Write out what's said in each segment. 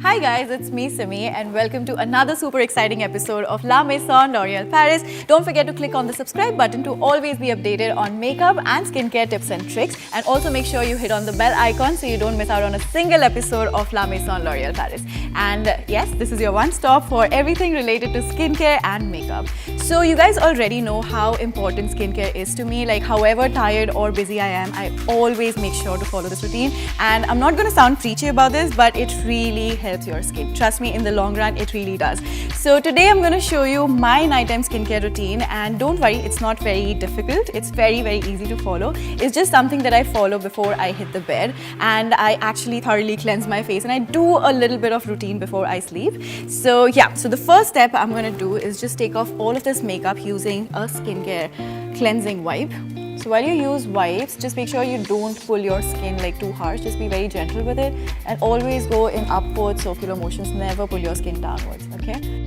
Hi guys, it's me Simi and welcome to another super exciting episode of La Maison L'Oreal Paris. Don't forget to click on the subscribe button to always be updated on makeup and skincare tips and tricks, and also make sure you hit on the bell icon so you don't miss out on a single episode of La Maison L'Oreal Paris. And yes, this is your one stop for everything related to skincare and makeup. So you guys already know how important skincare is to me. Like however tired or busy I am, I always make sure to follow this routine. And I'm not going to sound preachy about this, but it really helps your skin. Trust me, in the long run, it really does. So today I'm going to show you my nighttime skincare routine, and don't worry, it's not very difficult. It's very easy to follow. It's just something that I follow before I hit the bed, and I actually thoroughly cleanse my face, and I do a little bit of routine before I sleep. So yeah, so the first step I'm going to do is just take off all of this makeup using a skincare cleansing wipe. So while you use wipes, just make sure you don't pull your skin like too harsh. Just be very gentle with it and always go in upward circular motions. Never pull your skin downwards, okay?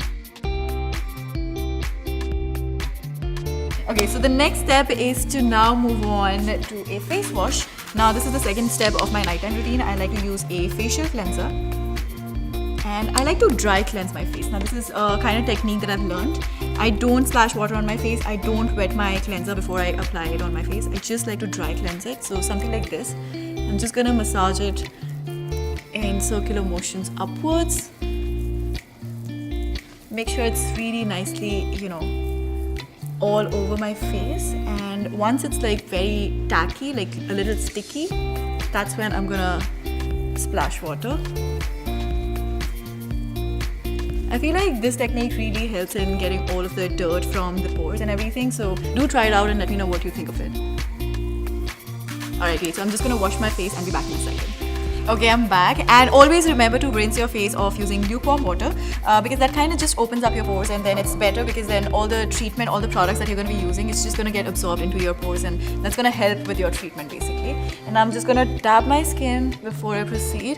Okay, so the next step is to now move on to a face wash. Now this is the second step of my nighttime routine. I like to use a facial cleanser. And I like to dry cleanse my face. Now this is a kind of technique that I've learned. I don't splash water on my face. I don't wet my cleanser before I apply it on my face. I just like to dry cleanse it. So something like this. I'm just gonna massage it in circular motions upwards. Make sure it's really nicely, all over my face. And once it's like very tacky, like a little sticky, that's when I'm gonna splash water. I feel like this technique really helps in getting all of the dirt from the pores and everything, so do try it out and let me know what you think of it. Alright, great. So I'm just gonna wash my face and be back in a second. Okay, I'm back, and always remember to rinse your face off using lukewarm water because that kind of just opens up your pores, and then it's better because then all the treatment, all the products that you're going to be using, it's just going to get absorbed into your pores, and that's going to help with your treatment basically. And I'm just going to dab my skin before I proceed.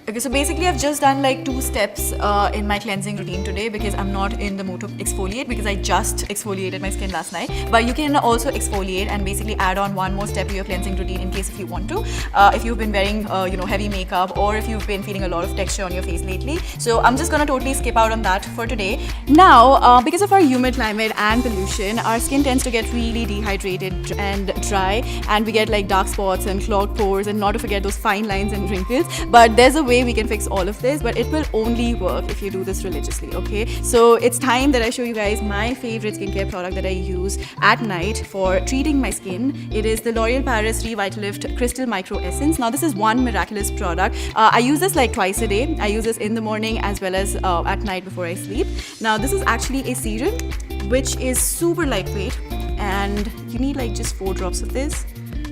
Okay, so basically I've just done like 2 steps in my cleansing routine today because I'm not in the mood to exfoliate because I just exfoliated my skin last night. But you can also exfoliate and basically add on one more step to your cleansing routine in case if you want to. If you've been wearing heavy makeup, or if you've been feeling a lot of texture on your face lately. So I'm just gonna totally skip out on that for today. Now, because of our humid climate and pollution, our skin tends to get really dehydrated and dry, and we get like dark spots and clogged pores, and not to forget those fine lines and wrinkles. But there's a way we can fix all of this, but it will only work if you do this religiously, okay? So it's time that I show you guys my favorite skincare product that I use at night for treating my skin. It is the L'Oreal Paris Revitalift Crystal Micro Essence. Now this is one miraculous product. I use this like twice a day. I use this in the morning as well as at night before I sleep. Now this is actually a serum which is super lightweight, and you need like just 4 drops of this.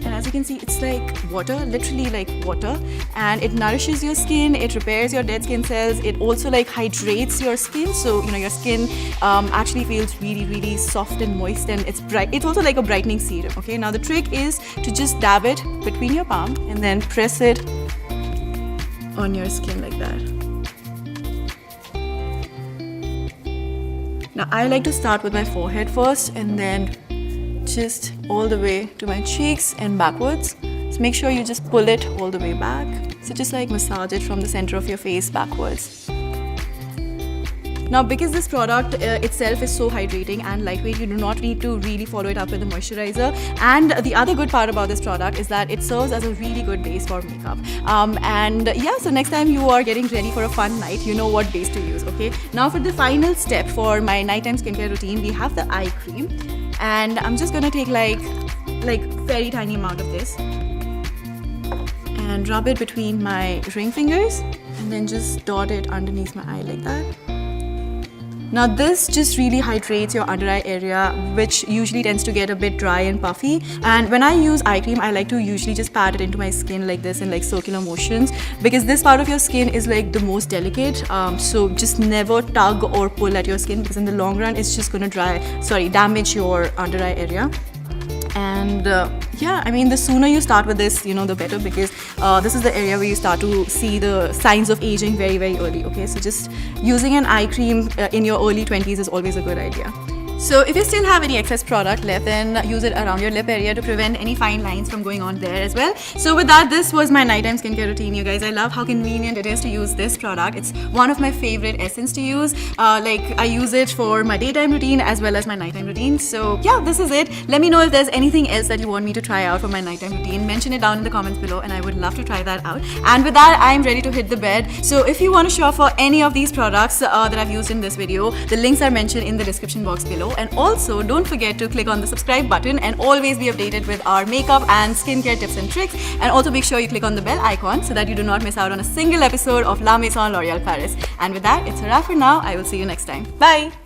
And as you can see, it's like water, literally like water, and it nourishes your skin, it repairs your dead skin cells, it also like hydrates your skin, so your skin actually feels really soft and moist, and it's bright. It's also like a brightening serum, okay? Now the trick is to just dab it between your palm and then press it on your skin like that. Now I like to start with my forehead first and then just all the way to my cheeks and backwards. So make sure you just pull it all the way back. So just like massage it from the center of your face backwards. Now because this product itself is so hydrating and lightweight, you do not need to really follow it up with a moisturizer. And the other good part about this product is that it serves as a really good base for makeup. And yeah, so next time you are getting ready for a fun night, you know what base to use, okay? Now for the final step for my nighttime skincare routine, we have the eye cream. And I'm just gonna take like very tiny amount of this and rub it between my ring fingers and then just dot it underneath my eye like that. Now this just really hydrates your under eye area, which usually tends to get a bit dry and puffy. And when I use eye cream, I like to usually just pat it into my skin like this in like circular motions, because this part of your skin is like the most delicate. So just never tug or pull at your skin, because in the long run it's just gonna damage your under eye area. And yeah, I mean, the sooner you start with this, the better, because this is the area where you start to see the signs of aging very early, okay? So just using an eye cream in your early 20s is always a good idea. So if you still have any excess product left, then use it around your lip area to prevent any fine lines from going on there as well. So with that, this was my nighttime skincare routine, you guys. I love how convenient it is to use this product. It's one of my favorite essence to use. Like I use it for my daytime routine as well as my nighttime routine. So yeah, this is it. Let me know if there's anything else that you want me to try out for my nighttime routine. Mention it down in the comments below and I would love to try that out. And with that, I'm ready to hit the bed. So if you want to shop for any of these products that I've used in this video, the links are mentioned in the description box below. And also don't forget to click on the subscribe button and always be updated with our makeup and skincare tips and tricks. And also make sure you click on the bell icon so that you do not miss out on a single episode of La Maison L'Oréal Paris. And with that, it's a wrap for now. I will see you next time. Bye!